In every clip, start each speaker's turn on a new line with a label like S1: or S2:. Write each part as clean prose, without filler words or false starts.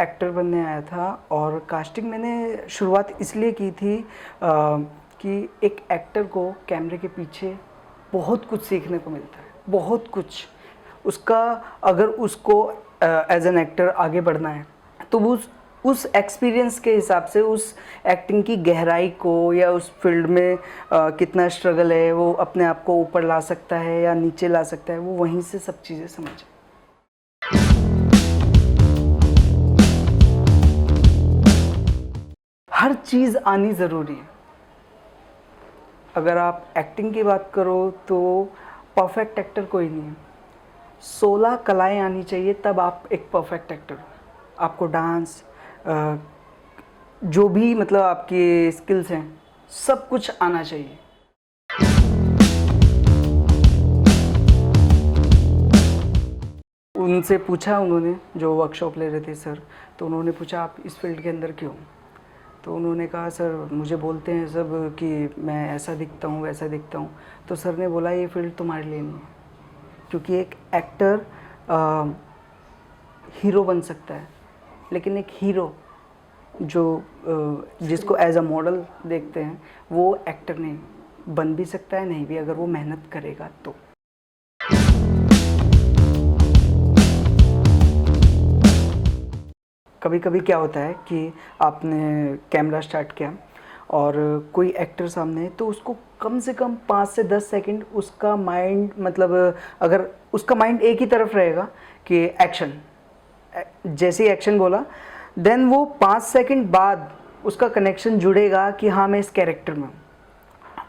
S1: Actor बनने आया था और कास्टिंग मैंने शुरुआत इसलिए की थी कि एक एक्टर को कैमरे के पीछे बहुत कुछ सीखने को मिलता है, बहुत कुछ। उसका अगर उसको एज एन एक्टर आगे बढ़ना है तो वो उस एक्सपीरियंस के हिसाब से उस एक्टिंग की गहराई को या उस फील्ड में कितना स्ट्रगल है, वो अपने आप को ऊपर ला सकता है या नीचे ला सकता है, वो वहीं से सब चीज़ें समझे। हर चीज़ आनी ज़रूरी है। अगर आप एक्टिंग की बात करो तो परफेक्ट एक्टर कोई नहीं है। 16 कलाएं आनी चाहिए तब आप एक परफेक्ट एक्टर हो। आपको डांस, जो भी मतलब आपकी स्किल्स हैं, सब कुछ आना चाहिए। उनसे पूछा, उन्होंने जो वर्कशॉप ले रहे थे सर, तो उन्होंने पूछा आप इस फील्ड के अंदर क्यों? तो उन्होंने कहा सर मुझे बोलते हैं सब कि मैं ऐसा दिखता हूँ वैसा दिखता हूँ। तो सर ने बोला ये फील्ड तुम्हारे लिए नहीं है, क्योंकि एक एक्टर हीरो बन सकता है, लेकिन एक हीरो जो जिसको एज अ मॉडल देखते हैं वो एक्टर नहीं बन भी सकता है, नहीं भी, अगर वो मेहनत करेगा तो। कभी कभी क्या होता है कि आपने कैमरा स्टार्ट किया और कोई एक्टर सामने है तो उसको कम से कम 5 से 10 सेकंड उसका माइंड, मतलब अगर उसका माइंड एक ही तरफ रहेगा कि एक्शन, जैसे ही एक्शन बोला देन वो 5 सेकंड बाद उसका कनेक्शन जुड़ेगा कि हाँ मैं इस कैरेक्टर में हूँ।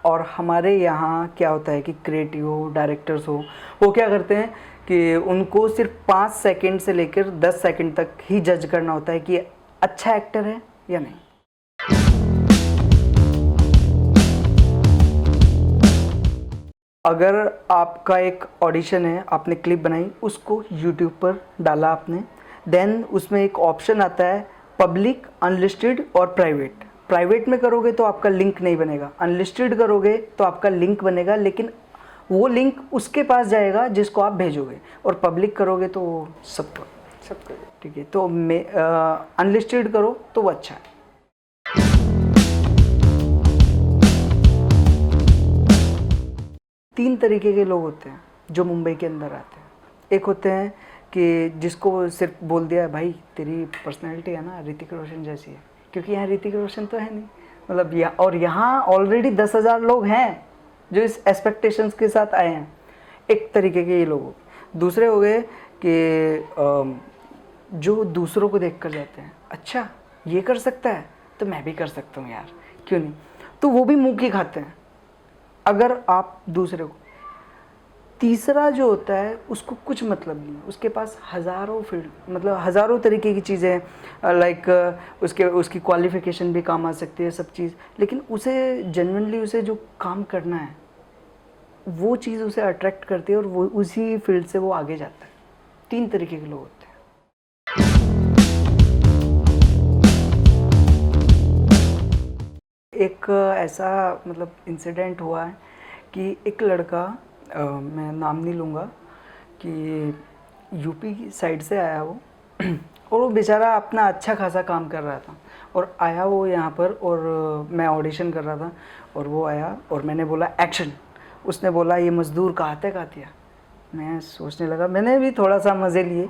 S1: और हमारे यहाँ क्या होता है कि क्रिएटिव हो, डायरेक्टर्स हो, वो क्या करते हैं कि उनको सिर्फ 5 सेकंड से लेकर 10 सेकंड तक ही जज करना होता है कि अच्छा एक्टर है या नहीं। अगर आपका एक ऑडिशन है, आपने क्लिप बनाई, उसको यूट्यूब पर डाला आपने, देन उसमें एक ऑप्शन आता है पब्लिक, अनलिस्टेड और प्राइवेट। प्राइवेट में करोगे तो आपका लिंक नहीं बनेगा, अनलिस्टेड करोगे तो आपका लिंक बनेगा, लेकिन वो लिंक उसके पास जाएगा जिसको आप भेजोगे, और पब्लिक करोगे तो सबको, ठीक है। तो अनलिस्टेड करो तो वो अच्छा है। 3 तरीके के लोग होते हैं जो मुंबई के अंदर आते हैं। एक होते हैं कि जिसको सिर्फ बोल दिया भाई तेरी पर्सनैलिटी है ना ऋतिक रोशन जैसी है, क्योंकि यहाँ ऋतिक रोशन तो है नहीं, मतलब और यहाँ ऑलरेडी 10,000 लोग हैं जो इस एक्सपेक्टेशंस के साथ आए हैं। एक तरीके के ये लोग हो गए। दूसरे हो गए कि जो दूसरों को देख कर जाते हैं, अच्छा ये कर सकता है तो मैं भी कर सकता हूँ यार, क्यों नहीं, तो वो भी मुँह की खाते हैं अगर आप दूसरे को। तीसरा जो होता है उसको कुछ मतलब नहीं है, उसके पास हज़ारों फील्ड, मतलब हज़ारों तरीके की चीज़ें, लाइक उसकी क्वालिफ़िकेशन भी काम आ सकती है, सब चीज़, लेकिन उसे जेन्युइनली उसे जो काम करना है वो चीज़ उसे अट्रैक्ट करती है और वो उसी फील्ड से वो आगे जाता है। 3 तरीके के लोग होते हैं। एक ऐसा मतलब इंसिडेंट हुआ है कि एक लड़का, मैं नाम नहीं लूँगा, कि यूपी की साइड से आया वो और वो बेचारा अपना अच्छा खासा काम कर रहा था, और आया वो यहाँ पर, और मैं ऑडिशन कर रहा था, और वो आया और मैंने बोला एक्शन, उसने बोला ये मज़दूर कहाते का दिया। मैं सोचने लगा, मैंने भी थोड़ा सा मज़े लिए।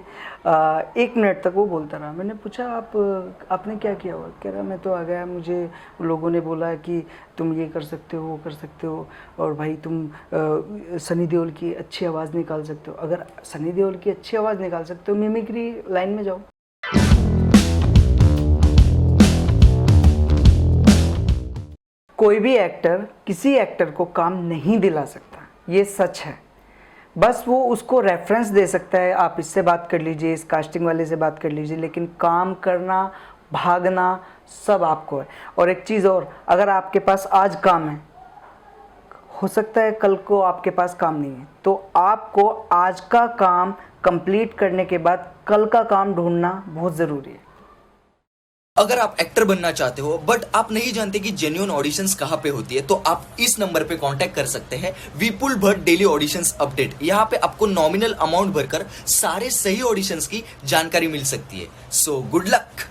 S1: 1 मिनट तक वो बोलता रहा। मैंने पूछा आपने क्या किया हुआ? कह रहा मैं तो आ गया, मुझे लोगों ने बोला कि तुम ये कर सकते हो, वो कर सकते हो, और भाई तुम सनी देओल की अच्छी आवाज़ निकाल सकते हो। अगर सनी देओल की अच्छी आवाज़ निकाल सकते हो, मिमिक्री लाइन में जाओ। कोई भी एक्टर किसी एक्टर को काम नहीं दिला सकता, ये सच है। बस वो उसको रेफरेंस दे सकता है, आप इससे बात कर लीजिए, इस कास्टिंग वाले से बात कर लीजिए, लेकिन काम करना, भागना सब आपको है। और एक चीज़ और, अगर आपके पास आज काम है, हो सकता है कल को आपके पास काम नहीं है, तो आपको आज का काम कंप्लीट करने के बाद कल का काम ढूंढना बहुत ज़रूरी है।
S2: अगर आप एक्टर बनना चाहते हो बट आप नहीं जानते कि जेन्युइन ऑडिशंस कहाँ पे होती है, तो आप इस नंबर पे कांटेक्ट कर सकते हैं, विपुल भट्ट डेली ऑडिशंस अपडेट। यहाँ पे आपको नॉमिनल अमाउंट भरकर सारे सही ऑडिशंस की जानकारी मिल सकती है। So good luck.